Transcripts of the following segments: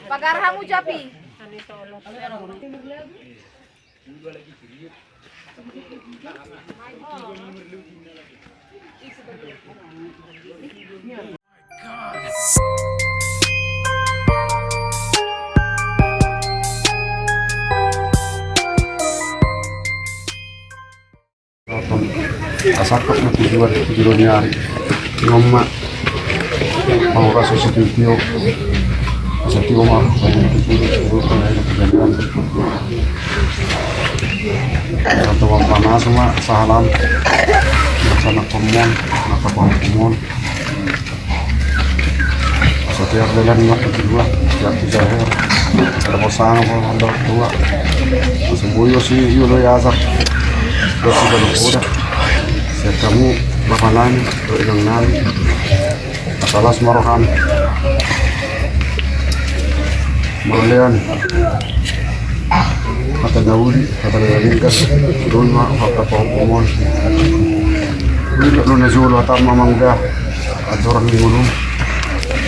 Pagarhamu japi. Asakap na tujuan nyari ngomma pangura susitio asati ngomma atau panas sama sahalam sana komon nakapamon setiap jalan mak kedua setiap jahir ada kosang ada dua sembuyo si yulo yasak terus udah saya kamu bakalan bergang nami asalas maroham maulian kata Daudi kata Lingkas rumah kata Pongomon lu nazul atam mamangga adoran ngulum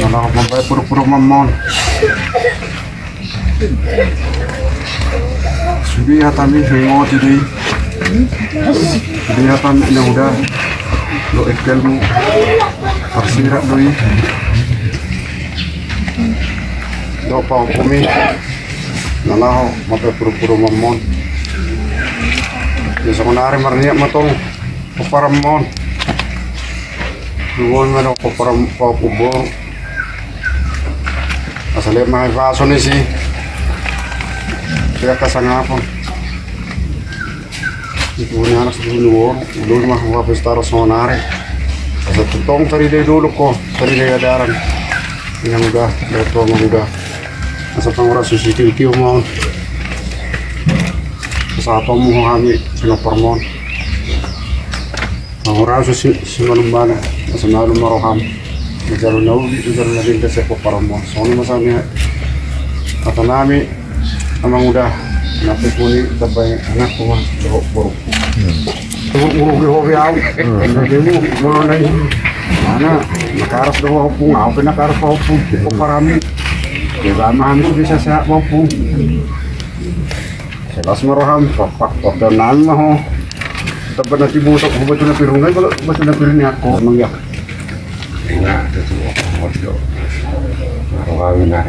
nana mampai puru-puru mamon subi hatami ngoti dei kelihatan yang udah lo ekelmu tersirat doi do pau kumi nalaho mape puru-puru mamon ya sebenarnya marniak matong peparamon duwon mano peparam pau kubor asalnya mahal vaso ni si kaya kasangapon itu punya anak dulu mah wapes taruh sonare asa tutong tadi dari dulu kok tadi dari adaran yang udah tua udah asa pangura CCTV mau asa apa mau kami sino permon pangura simalum bana asa malum maroham jalan naudi jalan lagi ke sepo permon soalnya masalahnya kata nami emang udah napi puni tabay anak ko borok urug ho biaw demo mo na ana nakaras do po ngaw pinakaras po po parami diba man su bisa sa po selas maroham papak nan mo ho tabad na tibutok ko ba na pirungay ba na pirin ako mangyak na itu audio maroham na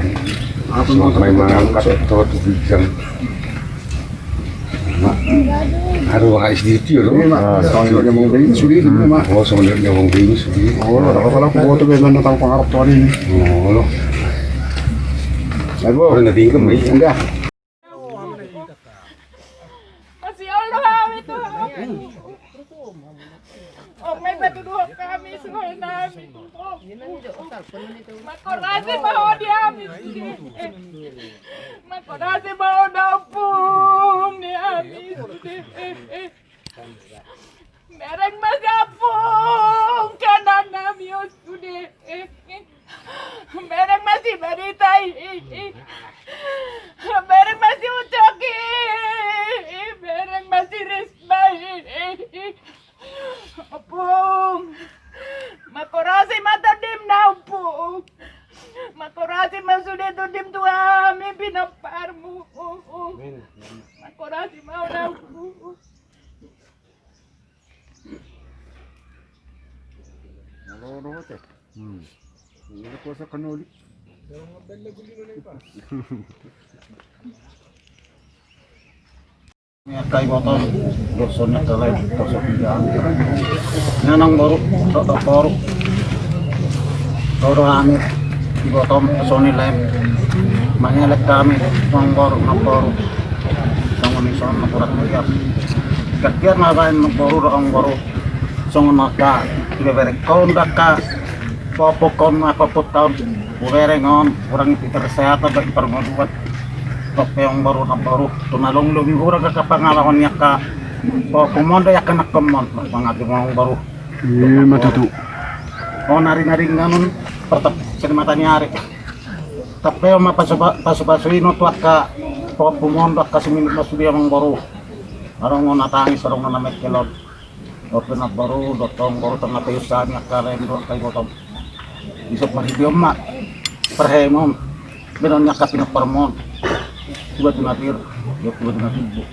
apa mo may mga kato to bijan Haru HDT loh. Soalnya mau beli sudi mah. Oh, soalnya mau beli sudi. Oh, kalau foto benar tentang pengarap tuan ini. Oh, loh. Ayo, udah tinggal beli enggak? Masih Allah itu. Oh, may batuduh kami semua nami. Makorasi mau diambil. Makorasi mau dapung diambil. Mereng magapung kanan nami sudah. Mereng masih beritai. Mereng masih ucaki. Mereng masih resbai. Apung, makorasi matadim na apung, makorasi masulit udim tua mi pinaparmu, makorasi mau na apung. Halo, teh. Ini kuasa kanuli. Kay botol doson na kalay doson bilang nanang baru dokter baru baru kami di botol soni lem mangelek kami uang baru nabaru sangon ison nakurat melihat kakian nagain baru orang baru sangon maka diberek kaun daka popokon apa tahun ulerengon orang itu kesehatan bagi permoduan Tope yang baru tunalong lebih kurang ke pengalaman ya ka pemonda ya kena kemon mangati mau baru iya matutu oh nari nganun pertap cerita nyari tapi ma pasu-pasuin tuat ka pemonda kasih minit masuk dia mang baru arong mau natangis arong na namek kelot open up baru dotong baru tengah tayusan ya ka lain dua kali botong Isok maridiom mak perhemom benonnya kapina permon tiba tinatir yo tiba tinatir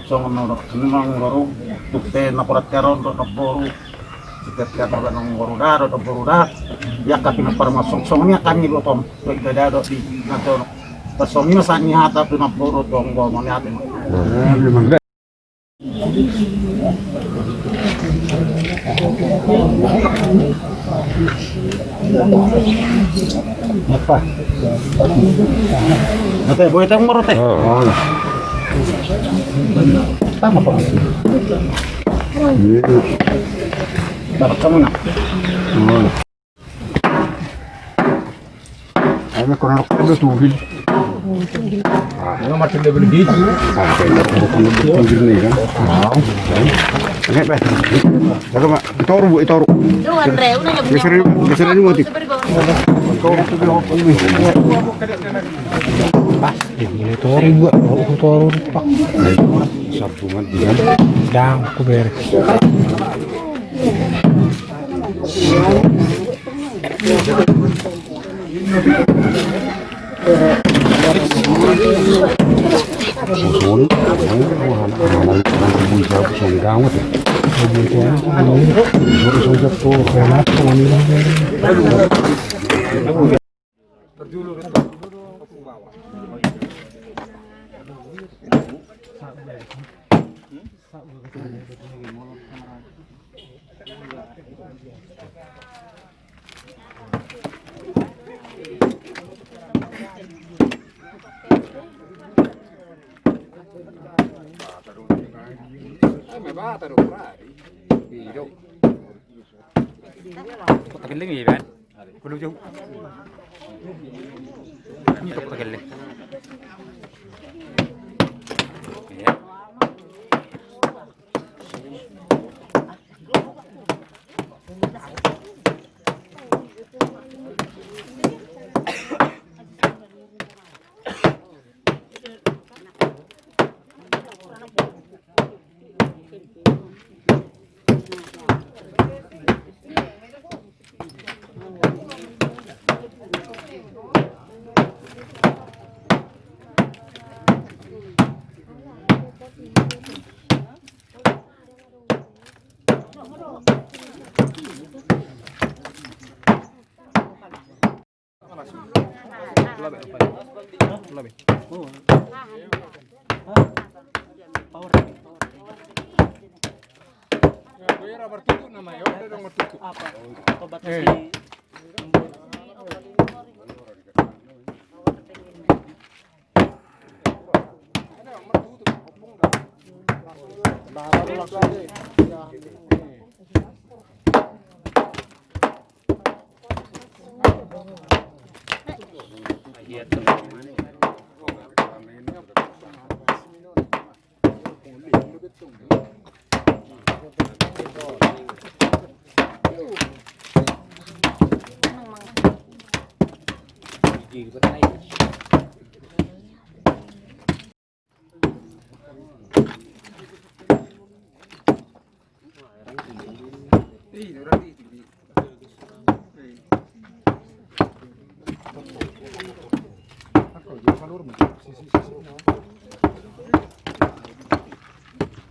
so ngono seneng ngoro tukte naporat karon do naboru setiap kata nang ngoro da do boru da ya kapina permon songnya kan ni botom do ida do di nato pasongnya sani hata tu naboru dong go mone ate apa? Oke, boleh tahu ngorot teh? Oh. Tama po. Dapat kamu nak? Oh. Ay, kurang ako na tubig. Mga martin level gauge. Tubig na yan. Wow. Oke, baik. Jaga, Mak. Itoro, Bu, itoro. Geserin mo, Tik. Pas, ini itoro, Bu. Itoro, Pak. Sabungan, dia. Dang, aku beres. Pagkakiling eh, kan? Kulog yung... Ini ito pagkakiling. Ayan.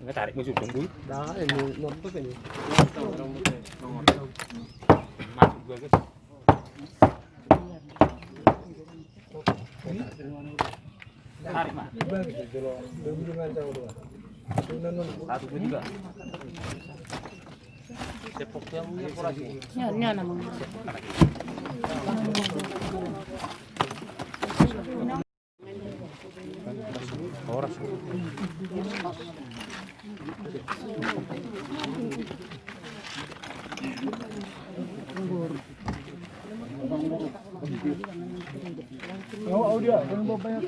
Nggak tarik musuh tunggu. Dah, mau apa ini? Masuk gua guys. Tarik mah. Satu juga. Sepok yang kurasi. Nya namang. Oras. Oh, dia, kan banyak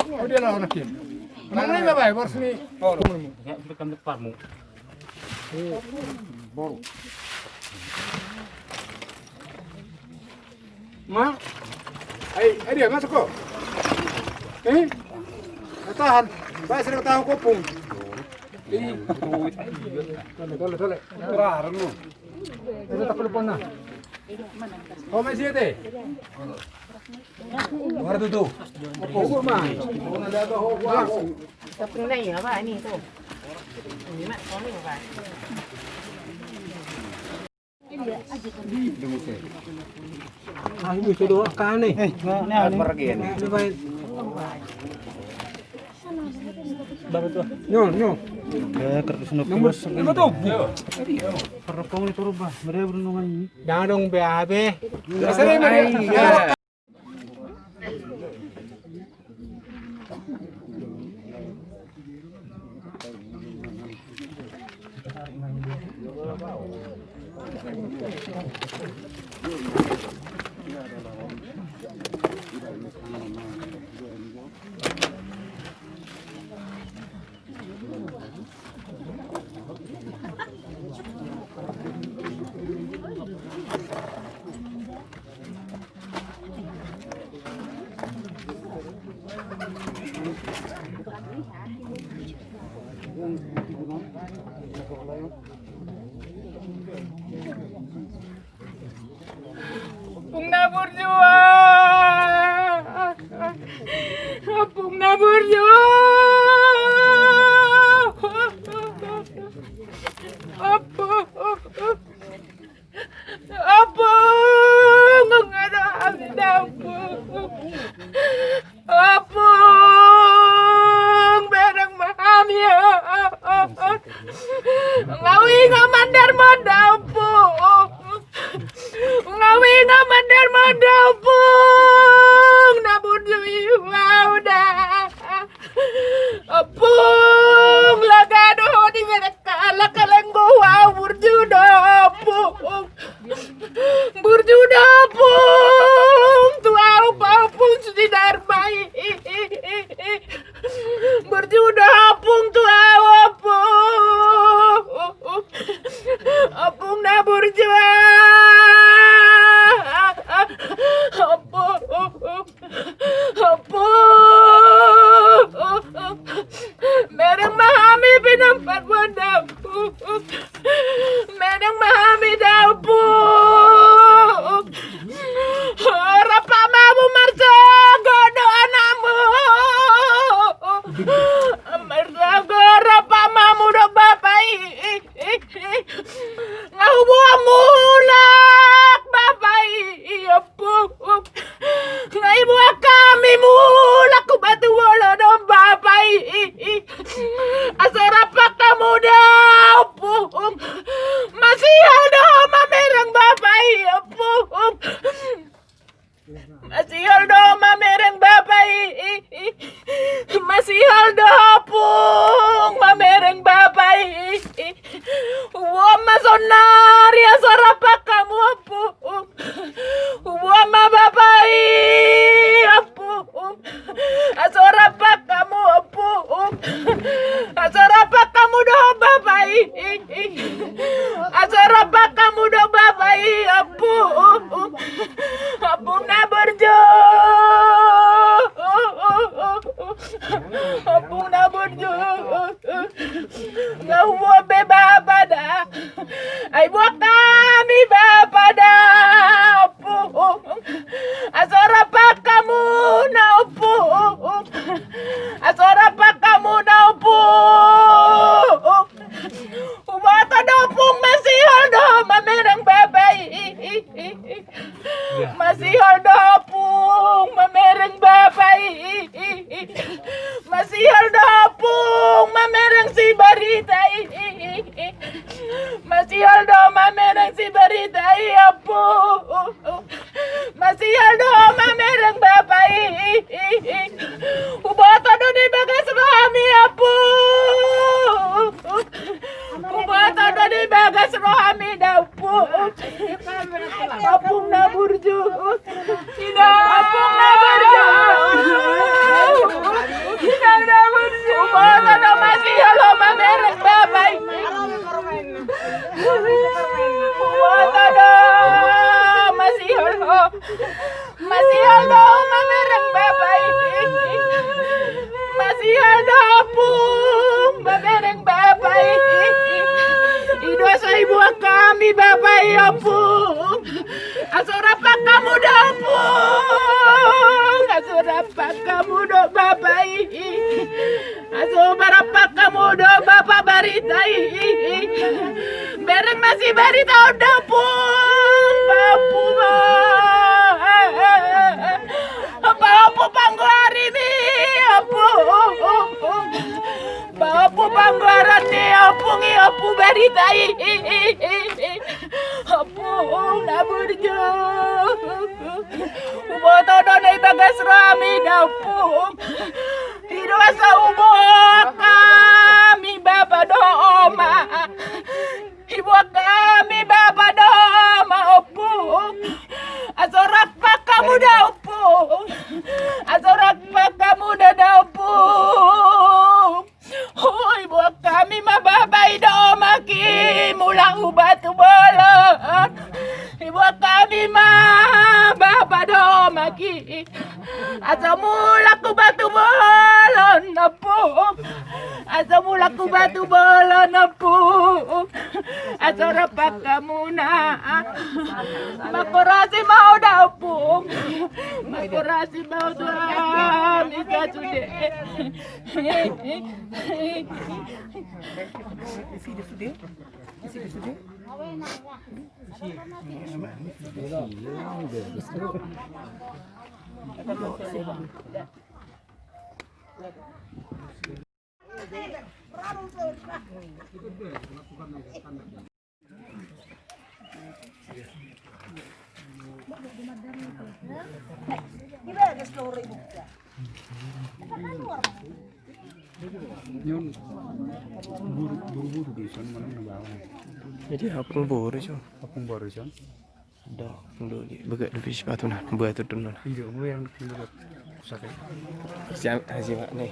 oh, dia lah anak ini. Mana ini bapak? Baru sini. Oh, Ya, berikan deparmu. baru. Ma, ay dia masuk kok. Tahan. Baik sering tahu kopung. Tole. Raro mo. Ito takulupon na. Oh, may siya te. Guarda tu. Opo, ma. Una daga ho wa. Tapos na yun, apa? Ini tu. Ini mak, kau ni apa? Ah, ini sudah kan ni. Ini baik. Nyo. Ano to? Parapong ni turo ba? Mare brunungan ni. Jangan dong BAB. Sering Maria. Pungna berjuang. Pungna berjuang. Apa? Mengada apa? Apa? Berang mahami. Ngawi ngamandar madapu. Ngawi ngamandar madapu. Nabun udah. Apung lagado di mereka lakalenggo burjuda pung tuau papung suci darbai burjuda pung tuau apung na burjua mereng mahami pinampat wadapu mereng mahami dapu rapa mamu marsa godo anakmu marsa rapa mamu do bapai ngau buah mulak bapai apu ngai buah kami mulak ku batu wala do bapai asara pakta muda apu masih ada mamerang bapai apu masih ada mamerang bapai masih ada pung mamerang bapai wa masonari asara pakamu apu wa ma bapai apu asara pakamu apu asara pakamu do bapai asara pakamu do bapai apu apu na berjo apu na berjo ngawo be babada ai buat kami bapada apu asara pakamu na apu asara pakamu na apu umata do pung masih ada mamerang babai masih ada pung mamerang babai masih ada pung mamerang si barita masih ada mamerang si barita apu masih ada mamerang babai ubata do di bagas rohami apu ubata do di bagas rohami dapu apung na burju apung na burju na burju ubata do masih halo mamerang babai ubata do masih halo mamerang babai masih ada pung Babereng babai. Ido sa ibu kami babai apung. Asorapa kamu dapung. Asorapa kamu do babai. Asorapa kamu do bapak baritai. Bereng masih barita dapung. Bapu ba. Apa pangguari ni apa Bapu pangguaran ni apu beritai apu naburjo uboto donai bagas rami dapu hidup asa ubo kami bapa doma ibu kami bapa doma apu asorak pak kamu dapu asorak pak kamu dapu hoi buat kami mababai doma ki mulang ubatu bolon ibu kami mababa doma ki asa mulak ubatu bolon apu asa mulak ubatu bolon apu asorak pak kamu na makorasi mau dapung makorasi mau suami kasude buru-buru di sana mana bawa. Jadi apung boro jo. Apung baru John. Dah, dulu begat lebih sepatu nah, buat tu dulu. Iya, gue yang tinggal sakit. Siang hasil mak ni.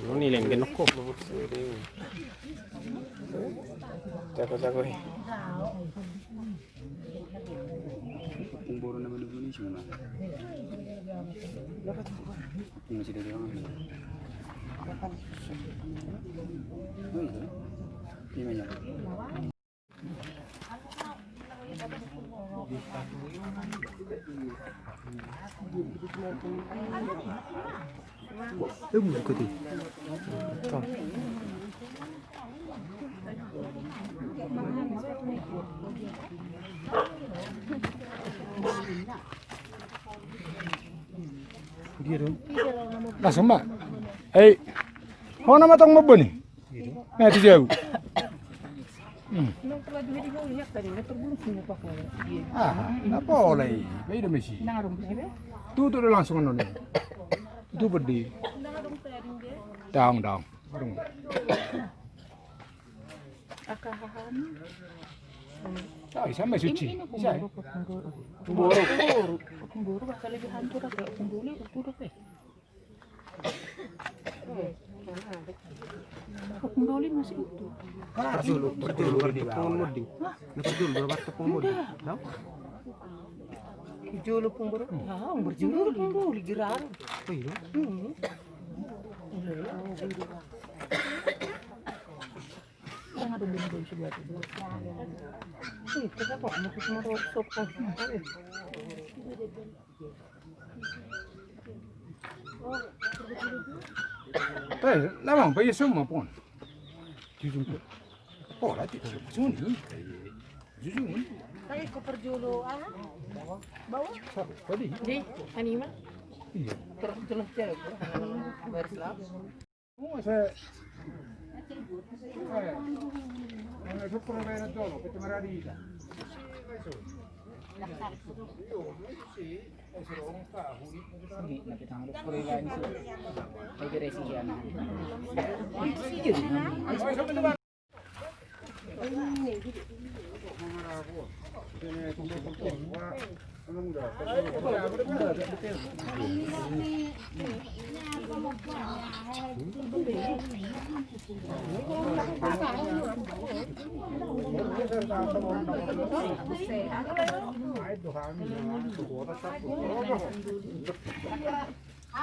Lu ni leng genok kok. Jago-jago ni. Apung baru nama dulu ni cuma. Ini masih dari orang ni. Ini banyak. Buku tu. Dia tu. Langsung mak. Hey, kau nama tong mobil ni? Nah, tu jauh. Apa oleh? Beda mesti. Tu langsung anu ni. Tu berdiri. Down. Barang. Tak, sama suci. Pemburu bakal lebih hancur agak pemburu itu deh. Pemburu masih utuh. Betul di bawah. Betul berapa tepung mudi? Tahu? Julu pemburu. Ah, berjulu pemburu gerar. Oh iya. Yang ada bumbu sebelah itu. Itu apa? Mesti semua sop kan. Lamang bayi semua pun. Jujur. Oh, lah tu. Suni. Jujur. Saya ko perjulu bawa. Tadi. Di anima. Iya. Terus cek. Berslah. Oh, saya. Non so provare dopo, che ti meraviglia. Oh,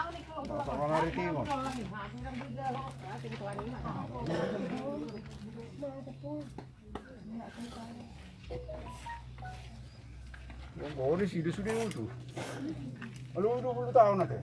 di sini sudah itu. Halo, 20 tahun nanti.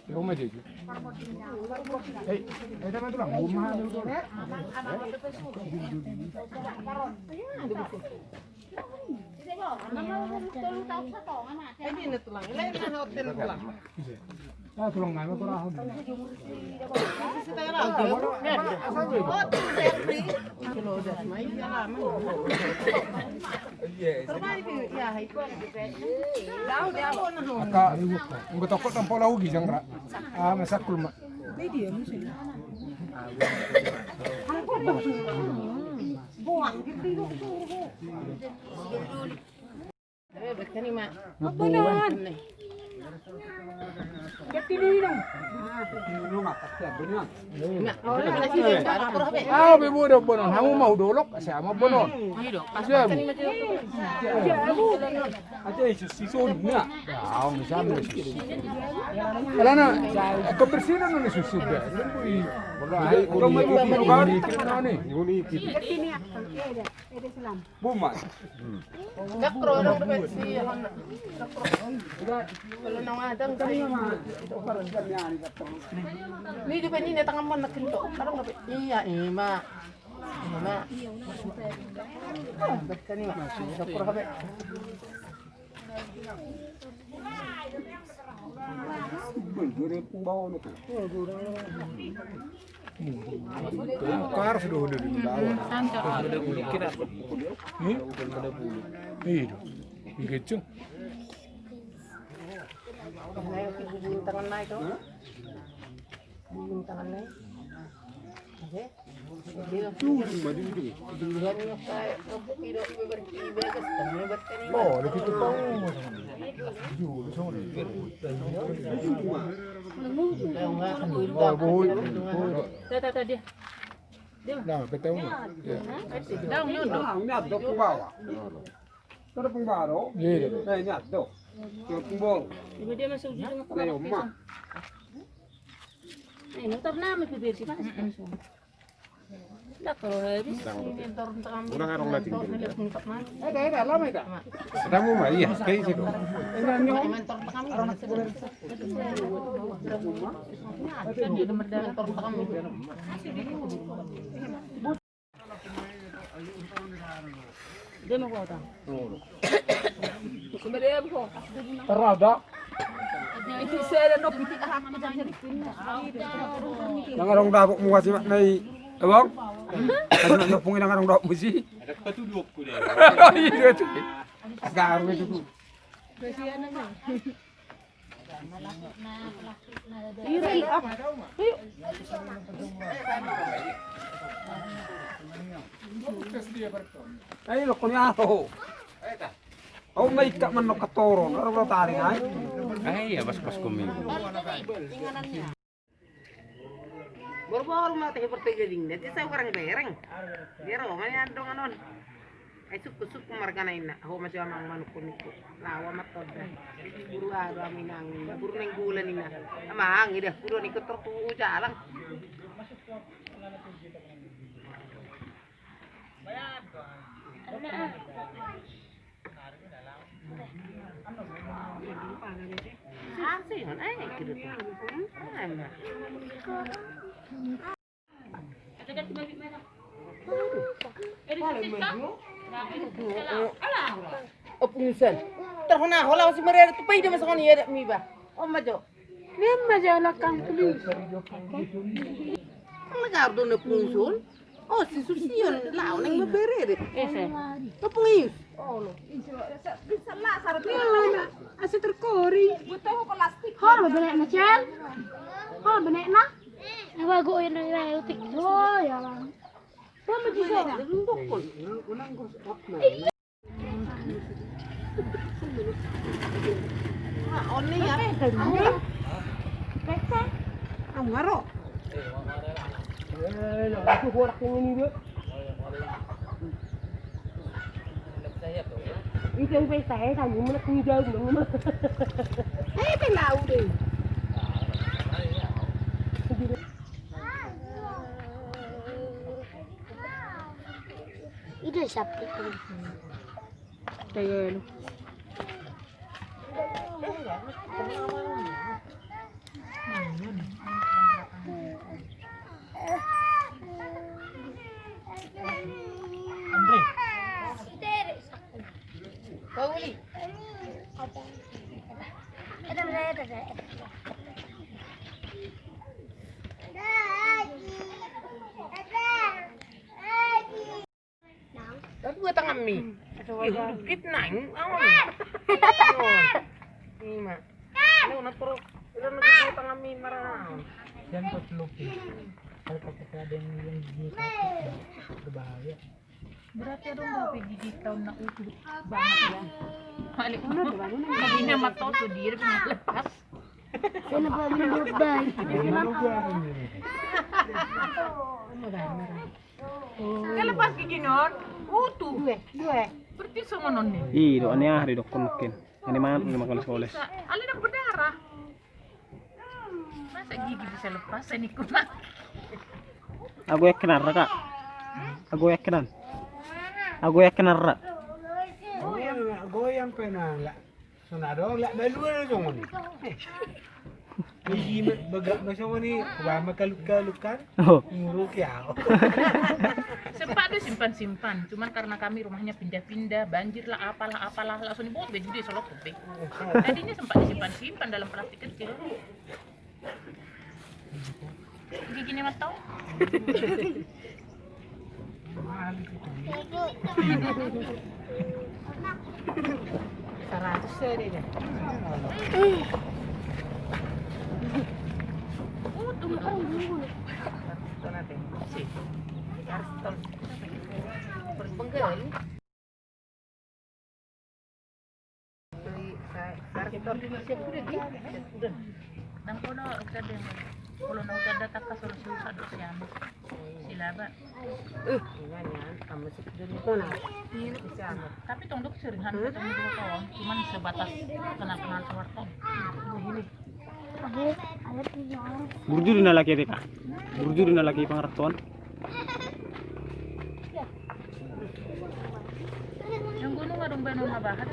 Rumah je. Ada mana tu lah? Rumah ada tu. Ah, tulang ngai ko rahon. Aka nggo tokot tampo lau gi jangra. Ah, masakul ma. Ah, bebo dah bonon. Kamu mau dolok, saya mau bonon. Siap. Ada isu enggak? Ah, misalnya isu. Karena kebersihan ini susu dia. Kalau mau bukan ini Buma. Gakro orang bersih. Kalau nang adang kali ni di pani na tangan mo nakinto. Parang gabi. Iya, ima. Ima. Bet kanima. Gakro gabi. Kar sudah ada di bawah. Ada bulu kira. Ada bulu. Itu. Begitu. Ay, tangan na ito. Tangan na. Okay. Dilihan niyo kaya pero ibagas kami bertani. Oh, dito pa mo. Julo sa mo. Kaya nga kanil Oh, buhoy. Tata dia. Nah, ketemu. Ya. Daw yun do. Nyadok po bawa. Pero pong baro, Iya. na nyadok. Pero pong bong, Iba dia masuk di tengah na yung ma. Ay, motor namin pipirsi pa. Dak kalau habis motor kami. Kurang arong lating Motor nila punta man. Kaya lama ita. Ketemu ma, iya. Kaya siya ko. Motor kami. Kan dia medan motor kami. Dia mau kota. Sebenarnya bu. Terada. Itu saya no pitik ahak macam jadi pindah. Nang arong dapok mo kasi na abang. Ano na pong ilang arong dapok mo si? Ada patuduk ko deh. Iya ito. Garo ito ko. Iri ah. Ay, loko ni ato. Oh, may ka man no katoron. Ano ba taring ay? Ay, ya pas kami. Baru-baru mati seperti gading. Nanti saya orang bereng. Dia roh mana andong anon. Ay suku marga na ina. Ako masih amang manukun ko. Lawa matod. Buru ado aminang. Buru neng bulan ina. Amang ida. Buru ni kotor tu jalang. Asih man ay gitu tu. Opunsan. Terhuna hola si mereka tu pai dia masuk ni ada mi ba. Oh majo. Ni majo lah kang tuli. Ang lagar do na punsul. Oh, si Susi yun. Lao nang mabere deh. Apa ngayos? Bisa lah sarap Yan, asa terkori. butuh ko plastik. Hol, benek na Chan. Hol, benek na. Nabago yun na utik. Oh, ya lang. Tama juga. Bukol. Oni ya. Ang ngaro. Aku borak yang ini dia. Itu yang pesta ya, kamu mana tinggal dong. Ay, pilaw din. Itu siapa itu? Tayo. Andre. Pauli. Tapi gue tangan mi. Dikit nang. Ini mah. Ano na pero ilan na gue tangan mi marang. Yan patlupi. Kalau pakai ada yang gigi berbahaya. Berarti dong mau pergi di tahun nak utuh banget ya. Balik mana tuh baru nih. Tadi nama tahu tuh dia punya lepas. Saya nampak minum baik. Kalau lepas gigi non, utuh. Dua. Berarti semua non nih. Ih, doanya hari dokon mungkin. Ini mana makan sekolah. Ali nak berdarah. Masa gigi bisa lepas? Ini kurang. Aku yakin arra kak. Aku yakin arra. Goyang pena lah. Sonado lah dua dong ni. Gigi bagak macam ni. Wama kalukan. Oh. Nguruk ya. Sempat ada simpan-simpan, cuman karena kami rumahnya pindah-pindah, banjir lah, apalah, langsung dibawa jadi solok tuh. Tadinya sempat disimpan-simpan dalam plastik kecil. Giginya mah tahu. Seratus seri deh. Ito natin. Si. Arston. Penggal. Arston. Siap udah di. Nang kono kada kalau nang kada taka susah dos yan. Sila ba? Ganyan. Kamu sih dun ito na. Tapi tong dok seringan ketemu dua kawan, cuman sebatas kenal-kenal sewartong. Burjuri na laki kak. Burjuri na laki pangaratuan. Yung gunung adong banon mabahat.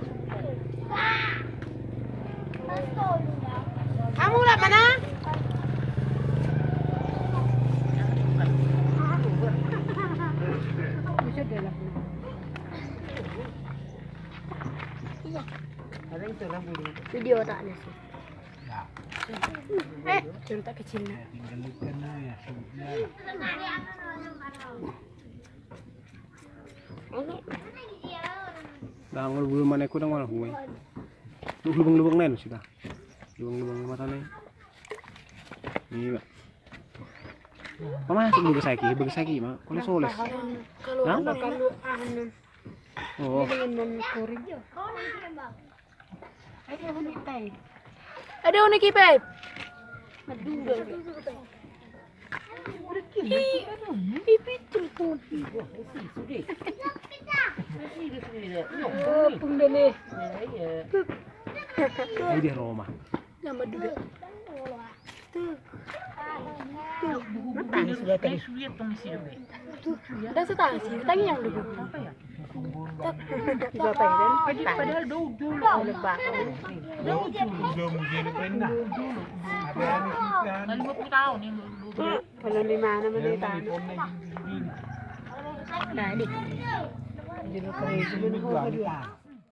Kamu lah mana? Ada yang salah bunyi. Video tak ada sih. Cerita kecil. Tinggalkan na ya. Dangol bulu mana aku dangol huwe. Lubang-lubang lain sih kak. Lubang-lubang mata nih. Iya. Mama masuk begesaki, mak. Kalau soles. Kalau Nah? kalau anu Oh. dengan kori. Ada unik tay. Ada unik ipep. Madunggal. Ipitul pun. Oh, pundane. Ini di Roma. Nama dulu. Kayak sulit tong isi dulu. Ada setang sih, tanya yang dulu. Apa ya? Berapa ya kan? Padahal dulu Lebak. Udah mungkin pernah. Ada yang kita. 50 tahun yang dulu. Kalau di mana menita? Nah, di. Jadi kalau itu